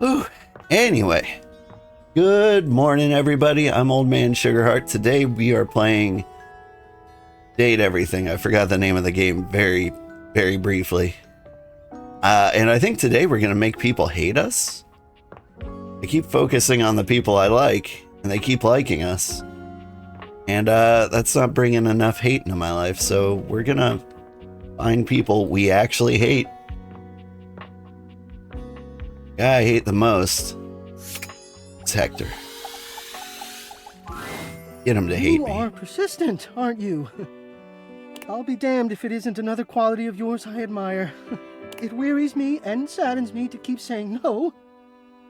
Ooh. Anyway, good morning, everybody. I'm Old Man Sugarheart. Today we are playing Date Everything. I forgot the name of the game very, very briefly. And I think today we're going to make people hate us. I keep focusing on the people I like, and they keep liking us. And that's not bringing enough hate into my life, so we're going to find people we actually hate. The guy I hate the most is Hector. Get him to hate me. You are persistent, aren't you? I'll be damned if it isn't another quality of yours I admire. It wearies me and saddens me to keep saying no,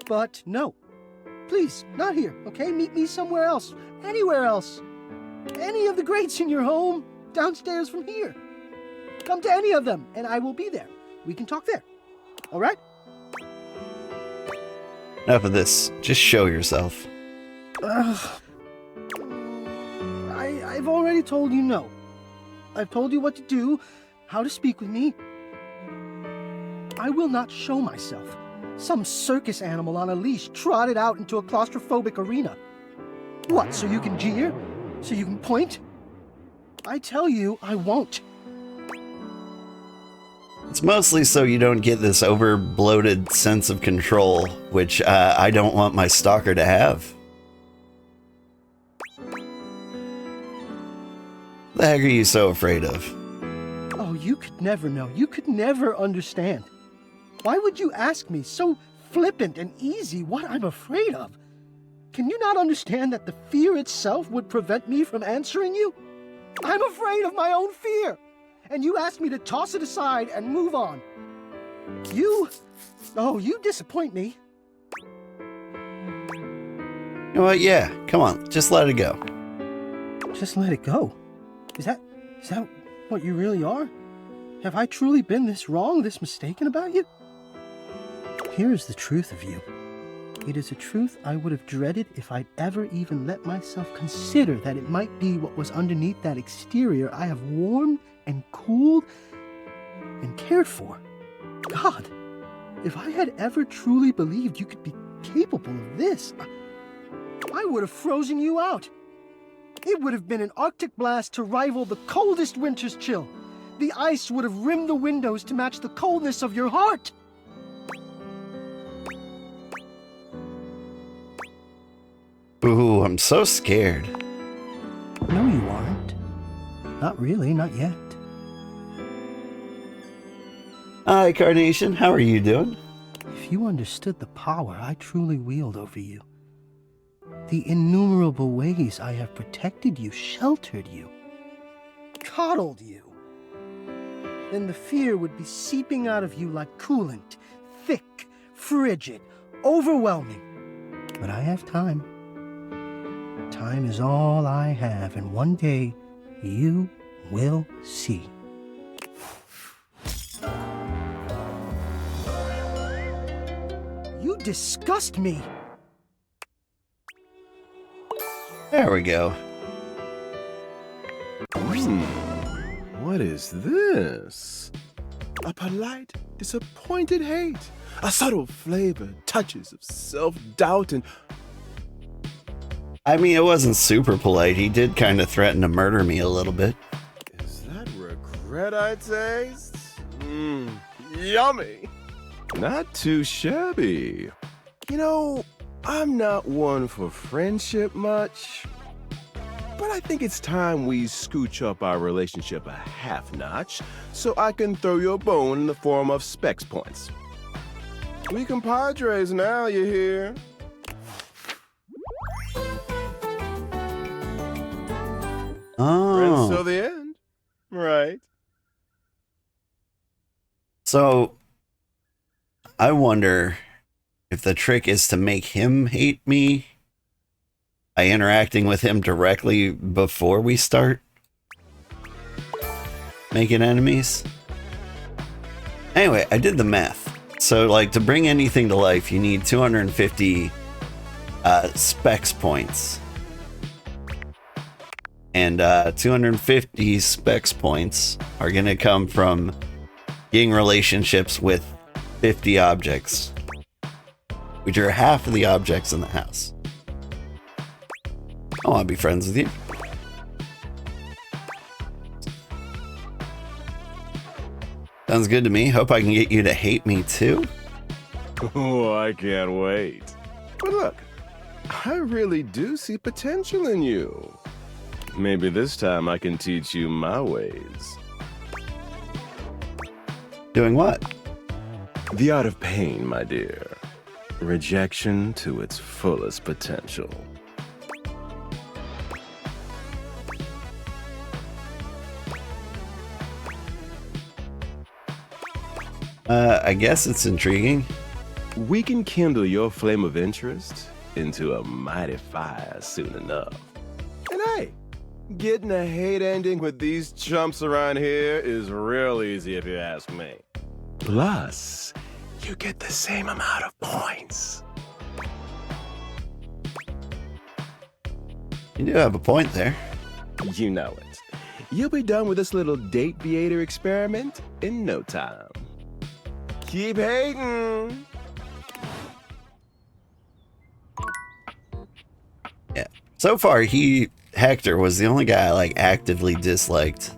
but no. Please, not here, okay? Meet me somewhere else, anywhere else. Any of the greats in your home, downstairs from here. Come to any of them, and I will be there. We can talk there, all right? Enough of this. Just show yourself. I've already told you no. I've told you what to do, how to speak with me. I will not show myself. Some circus animal on a leash trotted out into a claustrophobic arena. What, so you can jeer? So you can point? I tell you, I won't. It's mostly so you don't get this over-bloated sense of control, which I don't want my stalker to have. What the heck are you so afraid of? Oh, you could never know. You could never understand. Why would you ask me, so flippant and easy, what I'm afraid of? Can you not understand that the fear itself would prevent me from answering you? I'm afraid of my own fear, and you ask me to toss it aside and move on. You disappoint me. You know what? Yeah, come on, just let it go. Just let it go? Is that what you really are? Have I truly been this wrong, this mistaken about you? Here is the truth of you. It is a truth I would have dreaded if I'd ever even let myself consider that it might be what was underneath that exterior I have warmed and cooled and cared for. God, if I had ever truly believed you could be capable of this, I would have frozen you out. It would have been an Arctic blast to rival the coldest winter's chill. The ice would have rimmed the windows to match the coldness of your heart. Ooh, I'm so scared. No, you aren't. Not really, not yet. Hi, Carnation. How are you doing? If you understood the power I truly wield over you, the innumerable ways I have protected you, sheltered you, coddled you, then the fear would be seeping out of you like coolant, thick, frigid, overwhelming. But I have time. Time is all I have, and one day you will see. You disgust me. There we go. What is this? A polite, disappointed hate. A subtle flavor, touches of self-doubt and... I mean, it wasn't super polite. He did kind of threaten to murder me a little bit. Is that regret I taste? Yummy. Not too shabby. You know, I'm not one for friendship much, but I think it's time we scooch up our relationship a half notch so I can throw you a bone in the form of specs points. We compadres now, you hear? Friends till the end, right? So, I wonder if the trick is to make him hate me by interacting with him directly before we start making enemies. Anyway, I did the math. So, like, to bring anything to life, you need 250 specs points. And 250 specs points are going to come from getting relationships with 50 objects. We drew half of the objects in the house. I want to be friends with you. Sounds good to me. Hope I can get you to hate me too. Oh, I can't wait. But look, I really do see potential in you. Maybe this time I can teach you my ways. Doing what? The art of pain, my dear. Rejection to its fullest potential. I guess it's intriguing. We can kindle your flame of interest into a mighty fire soon enough. And hey, getting a hate ending with these chumps around here is real easy if you ask me. Plus, you get the same amount of points. You do have a point there. You know it. You'll be done with this little date beater experiment in no time. Keep hating. Yeah. So far, Hector was the only guy I like actively disliked.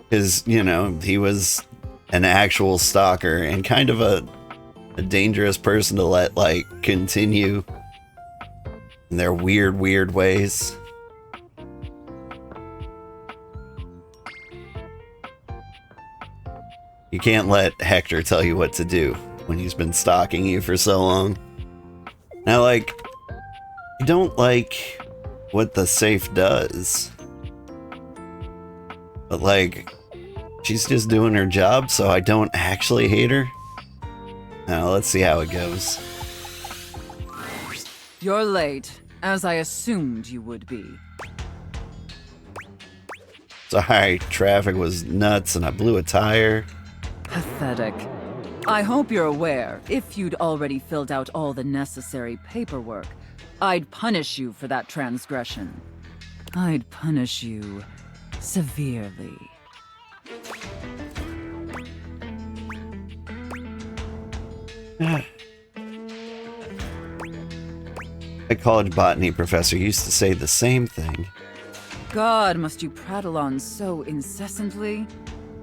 Because, you know, he was an actual stalker and kind of a dangerous person to let, like, continue in their weird ways. You can't let Hector tell you what to do when he's been stalking you for so long. Now, like, I don't like what the safe does. But, like, she's just doing her job, so I don't actually hate her. Now, let's see how it goes. You're late, as I assumed you would be. Sorry, traffic was nuts and I blew a tire. Pathetic. I hope you're aware, if you'd already filled out all the necessary paperwork, I'd punish you for that transgression. I'd punish you severely. My college botany professor used to say the same thing. God, must you prattle on so incessantly?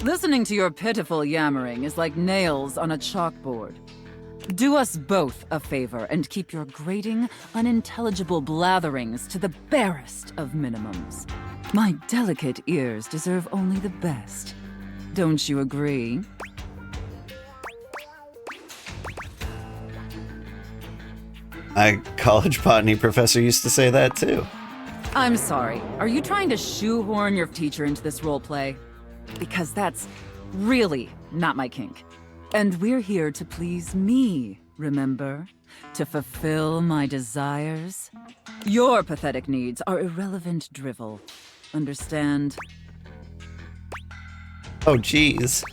Listening to your pitiful yammering is like nails on a chalkboard. Do us both a favor and keep your grating, unintelligible blatherings to the barest of minimums. My delicate ears deserve only the best. Don't you agree? My college botany professor used to say that too. I'm sorry. Are you trying to shoehorn your teacher into this roleplay? Because that's really not my kink. And we're here to please me, remember? To fulfill my desires. Your pathetic needs are irrelevant drivel. Understand? Oh, geez.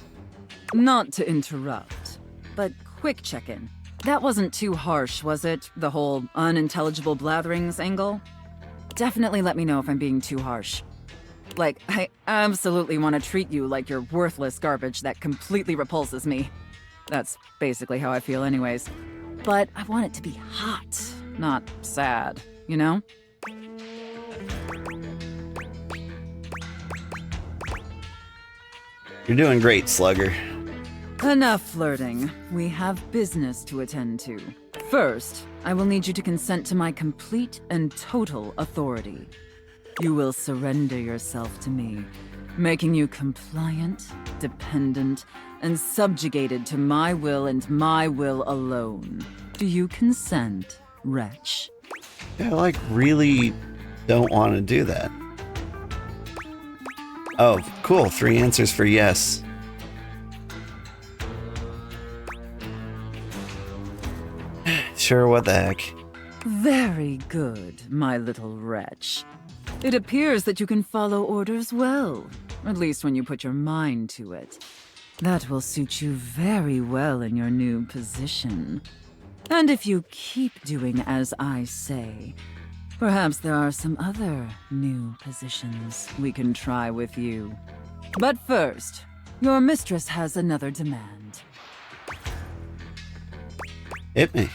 Not to interrupt, but quick check-in. That wasn't too harsh, was it? The whole unintelligible blatherings angle? Definitely let me know if I'm being too harsh. Like, I absolutely want to treat you like you're worthless garbage that completely repulses me. That's basically how I feel anyways. But I want it to be hot, not sad, you know? You're doing great, Slugger. Enough flirting. We have business to attend to. First, I will need you to consent to my complete and total authority. You will surrender yourself to me, making you compliant, dependent, and subjugated to my will and my will alone. Do you consent, wretch? I, like, really don't want to do that. Oh, cool. 3 answers for yes. Sure, what the heck. Very good, my little wretch. It appears that you can follow orders well, at least when you put your mind to it. That will suit you very well in your new position. And if you keep doing as I say, perhaps there are some other new positions we can try with you. But first, your mistress has another demand. Hit me.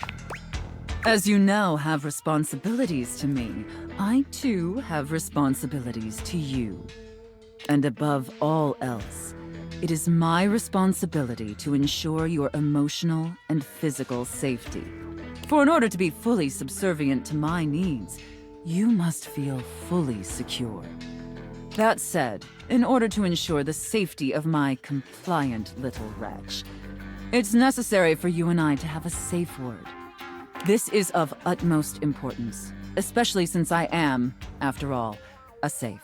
As you now have responsibilities to me, I too have responsibilities to you. And above all else, it is my responsibility to ensure your emotional and physical safety. For in order to be fully subservient to my needs, you must feel fully secure. That said, in order to ensure the safety of my compliant little wretch, it's necessary for you and I to have a safe word. This is of utmost importance, especially since I am, after all, a safe.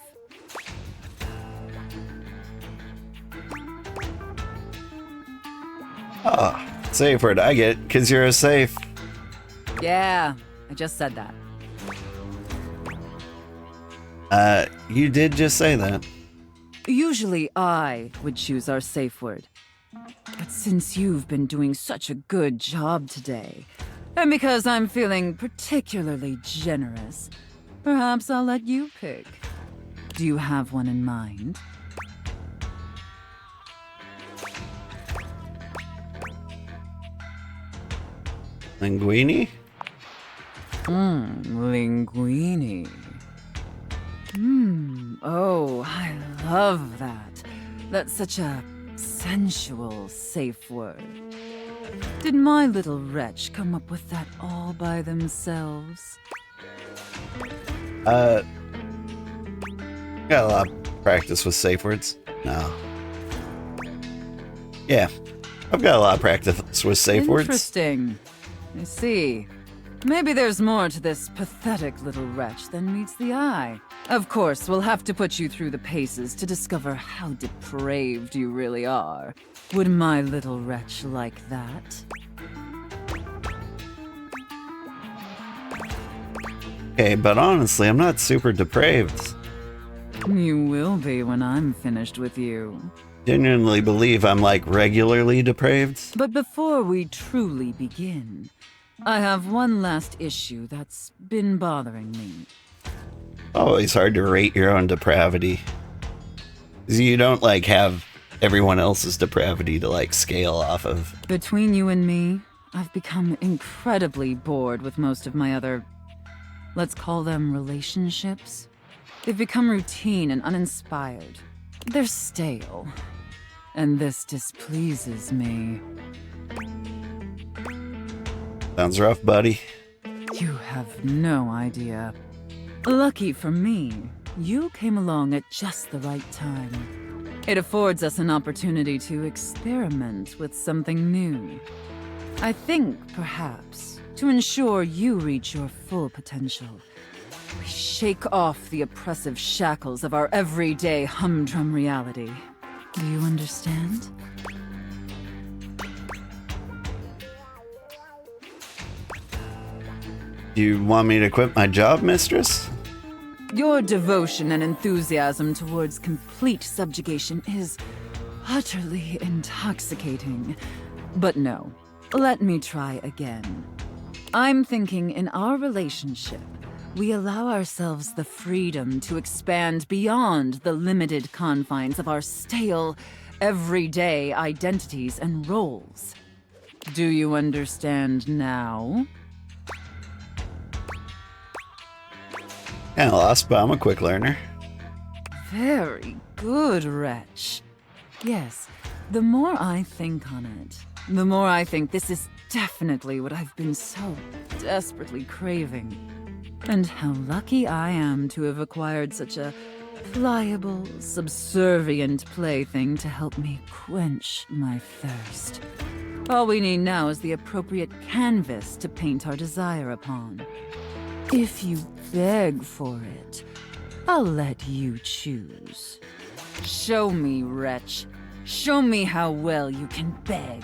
Safe word. I get it, because you're a safe. Yeah, I just said that. You did just say that. Usually I would choose our safe word. But since you've been doing such a good job today, and because I'm feeling particularly generous, perhaps I'll let you pick. Do you have one in mind? Linguini? Linguini. Oh, I love that. That's such a sensual safe word. Did my little wretch come up with that all by themselves? Got a lot of practice with safe words. No. Yeah, I've got a lot of practice with safe words. Interesting. I see. Maybe there's more to this pathetic little wretch than meets the eye. Of course, we'll have to put you through the paces to discover how depraved you really are. Would my little wretch like that? Okay, but honestly, I'm not super depraved. You will be when I'm finished with you. Genuinely believe I'm like regularly depraved. But before we truly begin, I have one last issue that's been bothering me. Always hard to rate your own depravity. 'Cause you don't like have everyone else's depravity to like scale off of. Between you and me, I've become incredibly bored with most of my other, let's call them relationships. They've become routine and uninspired. They're stale. And this displeases me. Sounds rough, buddy. You have no idea. Lucky for me, you came along at just the right time. It affords us an opportunity to experiment with something new. I think, perhaps, to ensure you reach your full potential, we shake off the oppressive shackles of our everyday humdrum reality. Do you understand? Do you want me to quit my job, mistress? Your devotion and enthusiasm towards complete subjugation is utterly intoxicating. But no, let me try again. I'm thinking in our relationship, we allow ourselves the freedom to expand beyond the limited confines of our stale, everyday identities and roles. Do you understand now? Kinda lost, but I'm a quick learner. Very good, wretch. Yes, the more I think on it, the more I think this is definitely what I've been so desperately craving. And how lucky I am to have acquired such a pliable, subservient plaything to help me quench my thirst. All we need now is the appropriate canvas to paint our desire upon. If you beg for it, I'll let you choose. Show me, wretch. Show me how well you can beg.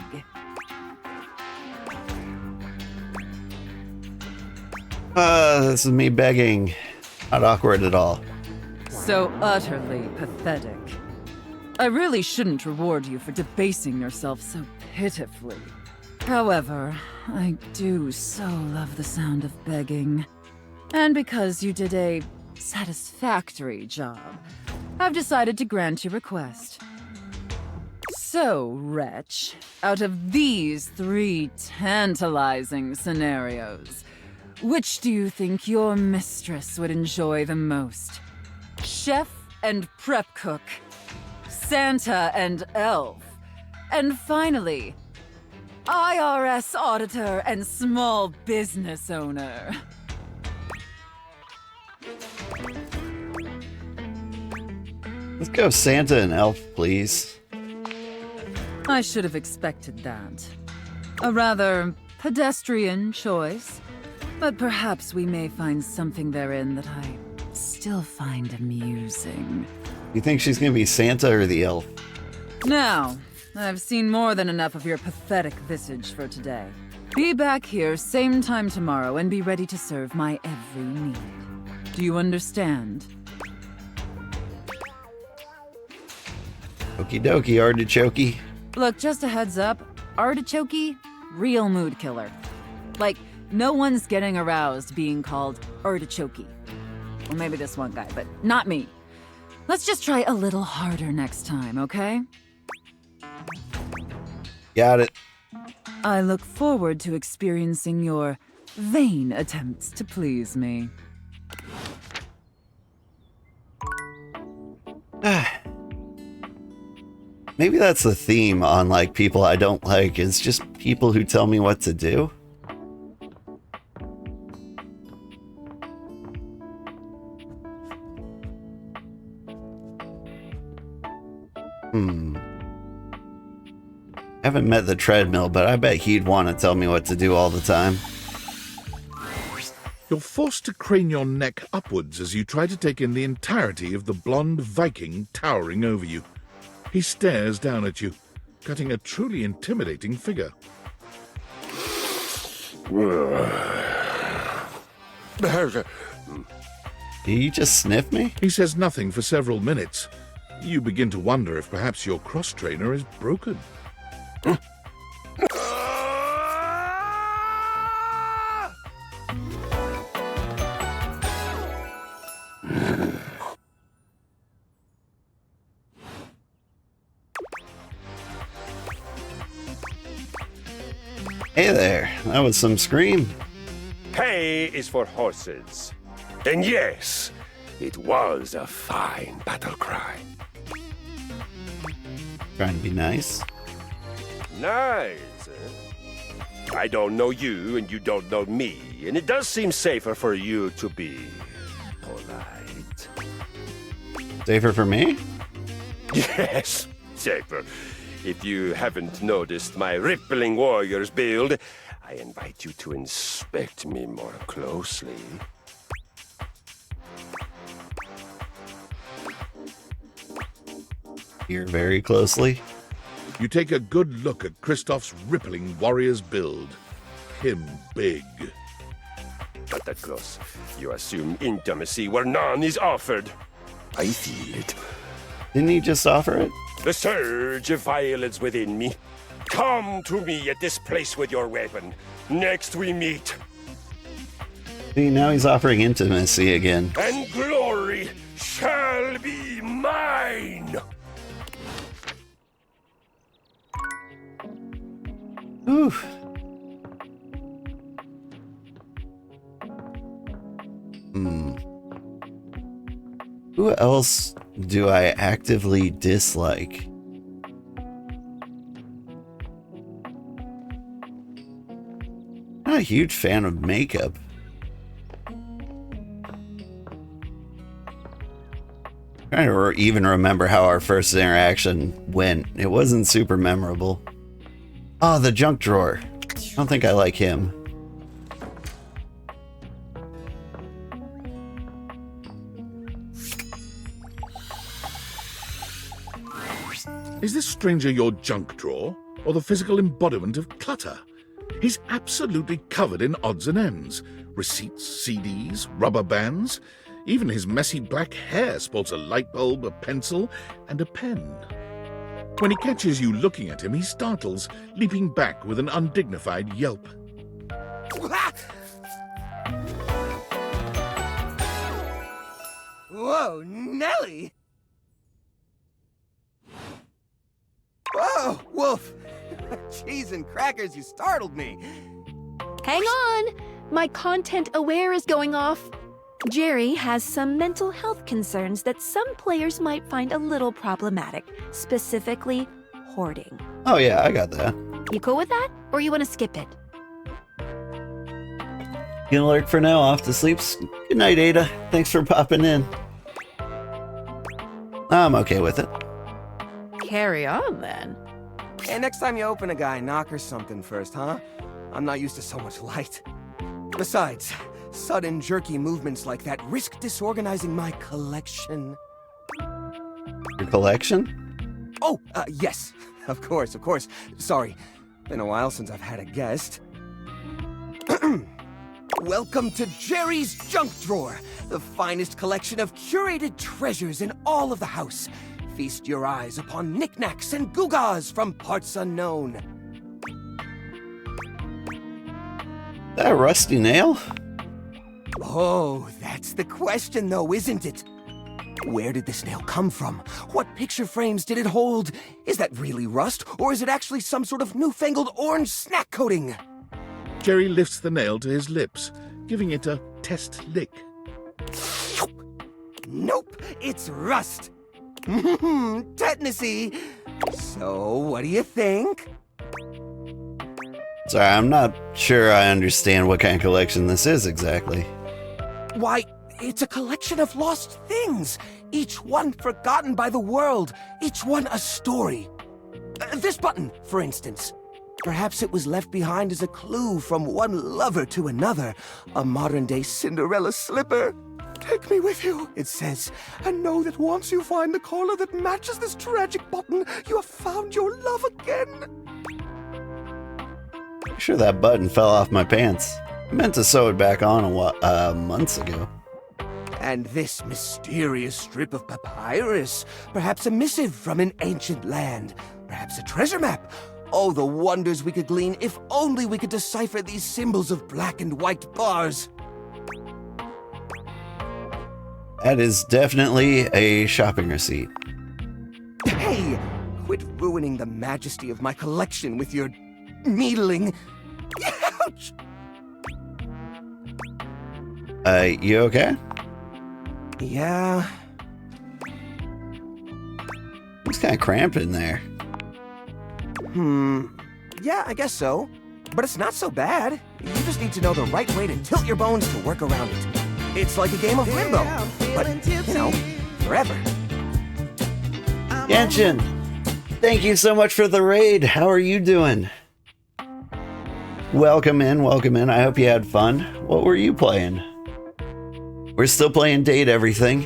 This is me begging. Not awkward at all. So utterly pathetic. I really shouldn't reward you for debasing yourself so pitifully. However, I do so love the sound of begging. And because you did a satisfactory job, I've decided to grant your request. So, wretch, out of these 3 tantalizing scenarios, which do you think your mistress would enjoy the most? Chef and prep cook, Santa and elf, and finally, IRS auditor and small business owner. Let's go Santa and Elf, please. I should have expected that. A rather pedestrian choice, but perhaps we may find something therein that I still find amusing. You think she's gonna be Santa or the Elf? Now, I've seen more than enough of your pathetic visage for today. Be back here same time tomorrow and be ready to serve my every need. Do you understand? Okie dokie, artichoke. Look, just a heads up, artichoke, real mood killer. Like, no one's getting aroused being called artichoke. Well, maybe this one guy, but not me. Let's just try a little harder next time, okay? Got it. I look forward to experiencing your vain attempts to please me. Maybe that's the theme on like people I don't like, is just people who tell me what to do. Haven't met the treadmill, but I bet he'd want to tell me what to do all the time. You're forced to crane your neck upwards as you try to take in the entirety of the blonde Viking towering over you. He stares down at you, cutting a truly intimidating figure. Did you just sniff me? He says nothing for several minutes. You begin to wonder if perhaps your cross-trainer is broken. Hey there, that was some scream. Hay is for horses. And yes, it was a fine battle cry. Trying to be nice. Nice. I don't know you and you don't know me, and it does seem safer for you to be polite. Safer for me? Yes, safer. If you haven't noticed my rippling warrior's build, I invite you to inspect me more closely. Here very closely. You take a good look at Kristoff's rippling warrior's build. Him big. Not that close. You assume intimacy where none is offered. I feel it. Didn't he just offer it? The surge of violence within me. Come to me at this place with your weapon. Next we meet. See, now he's offering intimacy again. And glory shall be mine. Whew. Who else do I actively dislike? Not a huge fan of makeup. Trying to even remember how our first interaction went. It wasn't super memorable. Oh, the junk drawer. I don't think I like him. Is this stranger your junk drawer, or the physical embodiment of clutter? He's absolutely covered in odds and ends. Receipts, CDs, rubber bands. Even his messy black hair sports a light bulb, a pencil, and a pen. When he catches you looking at him, he startles, leaping back with an undignified yelp. Whoa, Nelly! Whoa, Wolf! Cheese and crackers, you startled me. Hang on! My content aware is going off. Jerry has some mental health concerns that some players might find a little problematic, specifically hoarding. Oh yeah, I got that. You cool with that? Or you want to skip it? Gonna lurk for now, off to sleep. Good night, Ada. Thanks for popping in. I'm okay with it. Carry on, then. Hey, next time you open a guy, knock her something first, huh? I'm not used to so much light. Besides, sudden jerky movements like that risk disorganizing my collection. Your collection? Oh, yes. Of course. Sorry. Been a while since I've had a guest. Welcome to Jerry's Junk Drawer, the finest collection of curated treasures in all of the house. Feast your eyes upon knickknacks and gewgaws from parts unknown. That a rusty nail? Oh, that's the question though, isn't it? Where did this nail come from? What picture frames did it hold? Is that really rust, or is it actually some sort of newfangled orange snack coating? Jerry lifts the nail to his lips, giving it a test lick. Nope, it's rust. Tetanusy. So, what do you think? Sorry, I'm not sure I understand what kind of collection this is exactly. Why, it's a collection of lost things, each one forgotten by the world, each one a story. This button, for instance. Perhaps it was left behind as a clue from one lover to another, a modern-day Cinderella slipper. Take me with you, it says, and know that once you find the collar that matches this tragic button, you have found your love again. I'm sure that button fell off my pants. I meant to sew it back on months ago. And this mysterious strip of papyrus, perhaps a missive from an ancient land, perhaps a treasure map. Oh, the wonders we could glean if only we could decipher these symbols of black and white bars. That is definitely a shopping receipt. Hey, quit ruining the majesty of my collection with your needling. Ouch! You okay? Yeah. It's kind of cramped in there. Yeah, I guess so. But it's not so bad. You just need to know the right way to tilt your bones to work around it. It's like a game of limbo, but, you know, forever. Genshin, thank you so much for the raid. How are you doing? Welcome in. I hope you had fun. What were you playing? We're still playing Date Everything.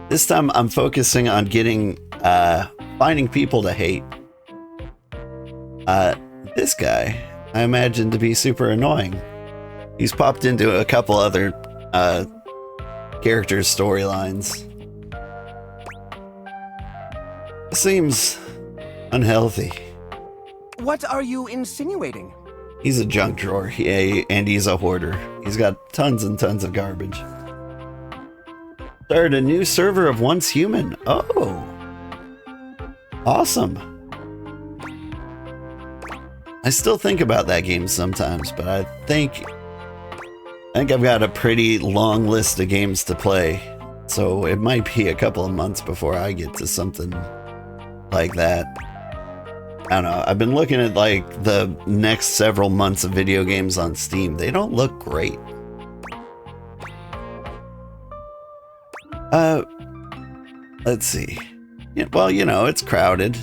This time I'm focusing on finding people to hate. This guy, I imagine to be super annoying. He's popped into a couple other characters' storylines. Seems unhealthy. What are you insinuating? He's a junk drawer, and he's a hoarder. He's got tons and tons of garbage. Started a new server of Once Human. Oh, awesome. I still think about that game sometimes, but I think I've got a pretty long list of games to play, so it might be a couple of months before I get to something like that. I don't know. I've been looking at like the next several months of video games on Steam. They don't look great. Let's see. Yeah, well, you know, it's crowded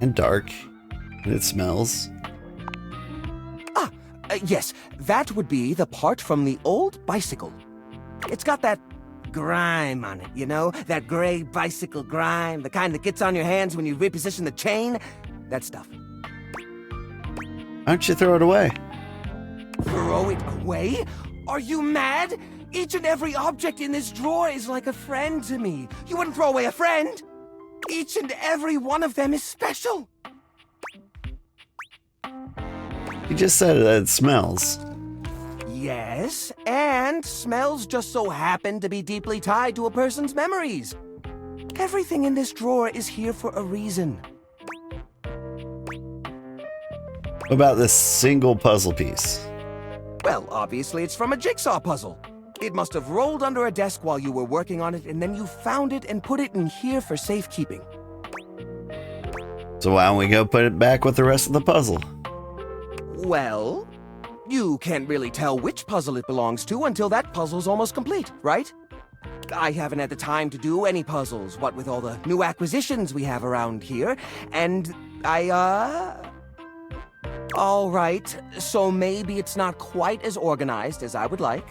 and dark and it smells. Yes, that would be the part from the old bicycle. It's got that grime on it, you know? That gray bicycle grime, the kind that gets on your hands when you reposition the chain. That stuff. Why don't you throw it away? Throw it away? Are you mad? Each and every object in this drawer is like a friend to me. You wouldn't throw away a friend. Each and every one of them is special. You just said that it smells. Yes, and smells just so happen to be deeply tied to a person's memories. Everything in this drawer is here for a reason. What about this single puzzle piece? Well, obviously it's from a jigsaw puzzle. It must have rolled under a desk while you were working on it, and then you found it and put it in here for safekeeping. So why don't we go put it back with the rest of the puzzle? Well, you can't really tell which puzzle it belongs to until that puzzle's almost complete, right? I haven't had the time to do any puzzles, what with all the new acquisitions we have around here, and All right, so maybe it's not quite as organized as I would like.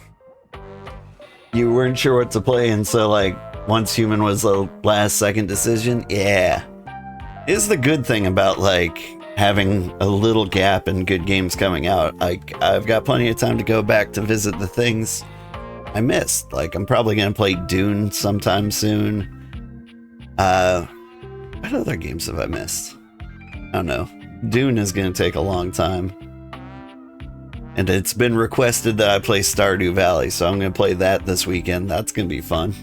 You weren't sure what to play, and so, like, once human was the last second decision? Yeah. Is the good thing about, like, having a little gap in good games coming out. Like, I've got plenty of time to go back to visit the things I missed. Like, I'm probably going to play Dune sometime soon. What other games have I missed? I don't know. Dune is going to take a long time. And it's been requested that I play Stardew Valley, so I'm going to play that this weekend. That's going to be fun.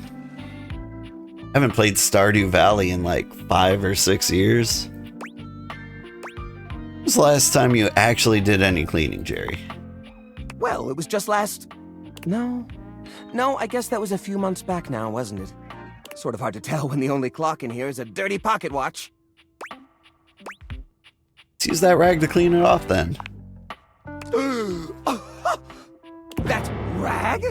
I haven't played Stardew Valley in like 5 or 6 years. When was the last time you actually did any cleaning, Jerry? Well, it was just last... No, I guess that was a few months back now, wasn't it? Sort of hard to tell when the only clock in here is a dirty pocket watch. Let's use that rag to clean it off then. That rag?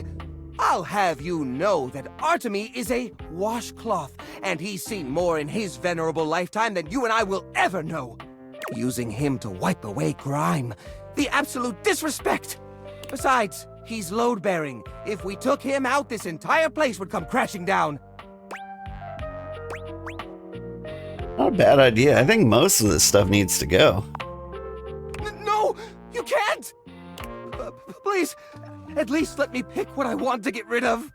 I'll have you know that Artemy is a washcloth, and he's seen more in his venerable lifetime than you and I will ever know. Using him to wipe away grime. The absolute disrespect! Besides, he's load-bearing. If we took him out, this entire place would come crashing down. Not a bad idea. I think most of this stuff needs to go. No! You can't! Please, at least let me pick what I want to get rid of.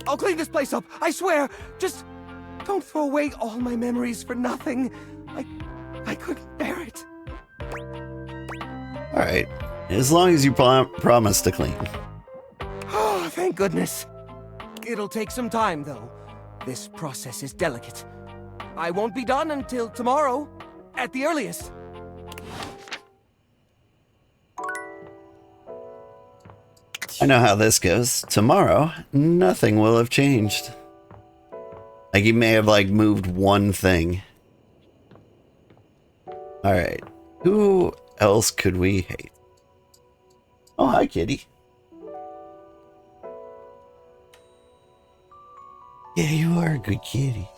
I'll clean this place up, I swear. Just don't throw away all my memories for nothing. I couldn't bear it. Alright. As long as you promise to clean. Oh, thank goodness. It'll take some time, though. This process is delicate. I won't be done until tomorrow, at the earliest. I know how this goes. Tomorrow, nothing will have changed. Like, you may have, like, moved one thing. Alright. Who else could we hate? Oh, hi, kitty. Yeah, you are a good kitty.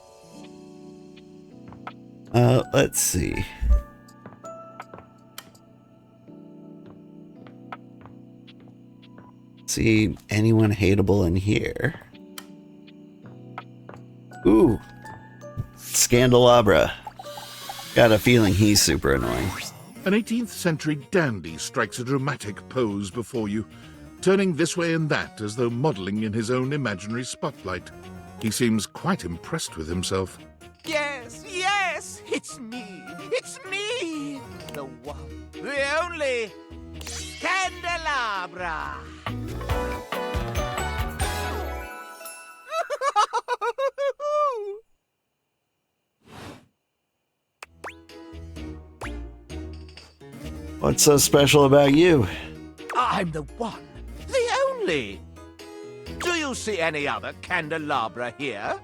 Let's see. See anyone hateable in here? Ooh, Scandelabra. Got a feeling he's super annoying. An 18th century dandy strikes a dramatic pose before you, turning this way and that as though modelling in his own imaginary spotlight. He seems quite impressed with himself. Yes, it's me. It's me. The one, the only Candelabra. What's so special about you? I'm the one, the only. Do you see any other candelabra here?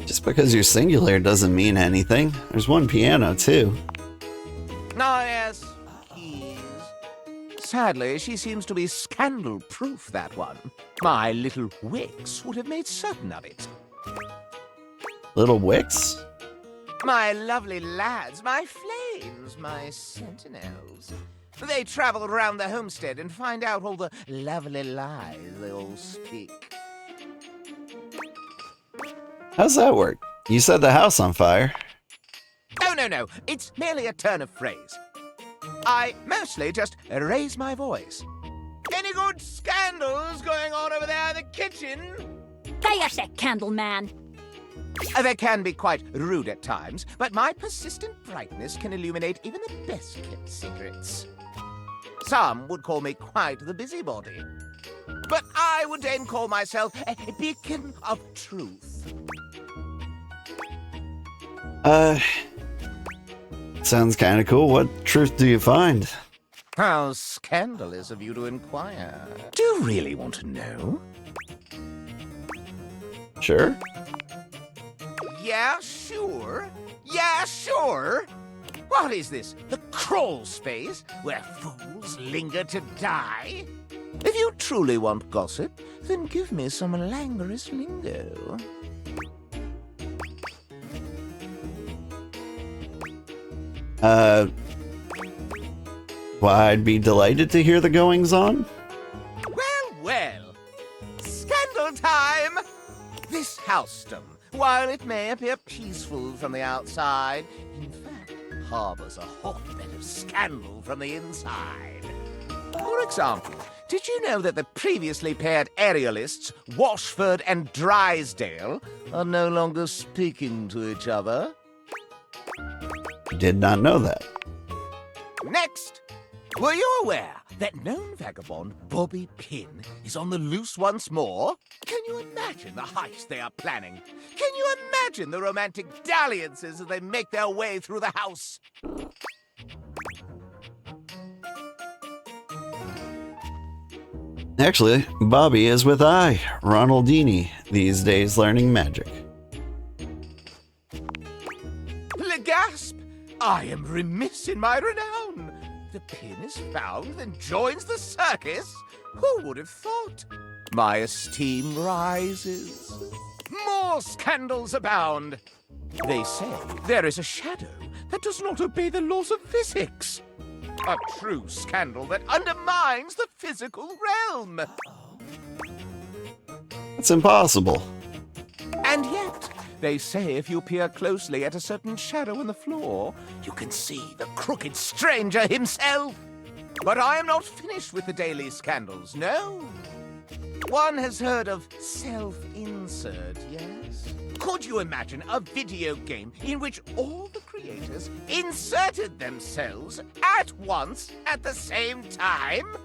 Just because you're singular doesn't mean anything. There's one piano, too. Oh, yes, keys. Sadly, she seems to be scandal-proof, that one. My little Wicks would have made certain of it. Little Wicks? My lovely lads, my flames, my sentinels. They travel around the homestead and find out all the lovely lies they all speak. How's that work? You set the house on fire. Oh, no. It's merely a turn of phrase. I mostly just raise my voice. Any good scandals going on over there in the kitchen? There's that candle man. They can be quite rude at times, but my persistent brightness can illuminate even the best-kept secrets. Some would call me quite the busybody, but I would then call myself a beacon of truth. Sounds kind of cool. What truth do you find? How scandalous of you to inquire. Do you really want to know? Sure. Yeah, sure. Yeah, sure. What is this? The crawl space where fools linger to die? If you truly want gossip, then give me some languorous lingo. Well, I'd be delighted to hear the goings-on. Well. Scandal time! This housedom, while it may appear peaceful from the outside, in fact, harbors a hotbed of scandal from the inside. For example, did you know that the previously paired aerialists, Washford and Drysdale, are no longer speaking to each other? Did not know that. Next, were you aware that known vagabond Bobby Pin is on the loose once more? Can you imagine the heist they are planning? Can you imagine the romantic dalliances as they make their way through the house? Actually, Bobby is with Ronaldini, these days learning magic. Le GASP! I am remiss in my renown. The pin is found, then joins the circus. Who would have thought? My esteem rises. More scandals abound. They say there is a shadow that does not obey the laws of physics. A true scandal that undermines the physical realm. It's impossible. And yet, they say if you peer closely at a certain shadow in the floor, you can see the crooked stranger himself. But I am not finished with the daily scandals, no. One has heard of self-insert, yes? Could you imagine a video game in which all the creators inserted themselves at once at the same time?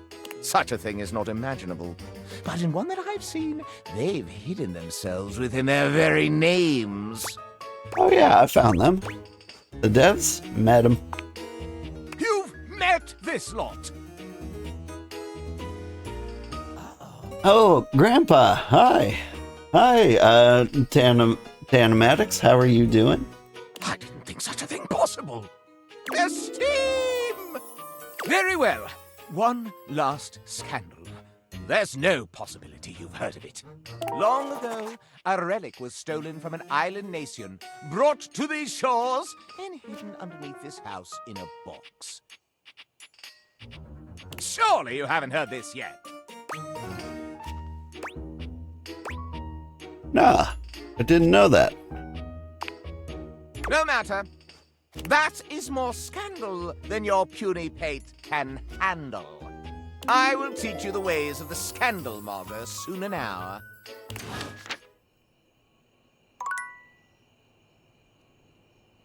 Such a thing is not imaginable. But in one that I've seen, they've hidden themselves within their very names. Oh yeah, I found them. The devs met them. You've met this lot! Oh, Grandpa, hi. Hi, Tanimatics, how are you doing? I didn't think such a thing possible. Esteem! Very well. One last scandal. There's no possibility you've heard of it. Long ago, a relic was stolen from an island nation, brought to these shores, and hidden underneath this house in a box. Surely you haven't heard this yet. Nah, I didn't know that. No matter. That is more scandal than your puny pate can handle. I will teach you the ways of the scandal monger soon enow.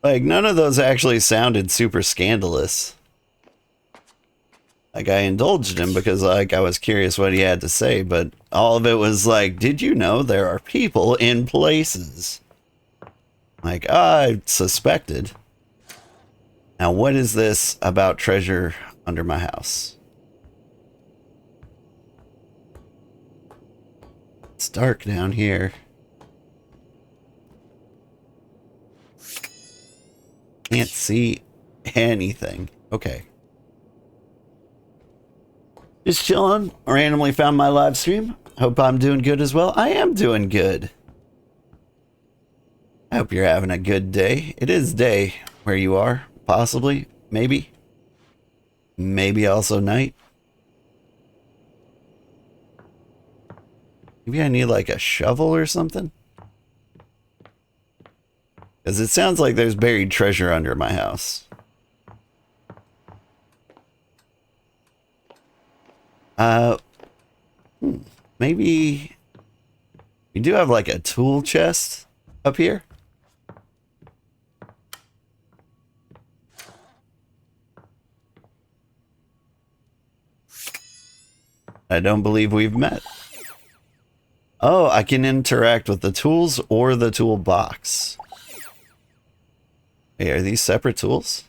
Like, none of those actually sounded super scandalous. Like, I indulged him because, like, I was curious what he had to say, but all of it was like, did you know there are people in places? Like, I suspected. Now, what is this about treasure under my house? It's dark down here. Can't see anything. Okay. Just chilling. Randomly found my live stream. Hope I'm doing good as well. I am doing good. I hope you're having a good day. It is day where you are. Possibly. Maybe. Maybe also night. Maybe I need like a shovel or something. Because it sounds like there's buried treasure under my house. Maybe we do have like a tool chest up here. I don't believe we've met. Oh, I can interact with the tools or the toolbox. Hey, are these separate tools?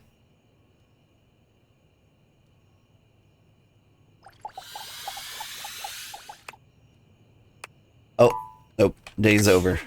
Oh, nope. Day's over.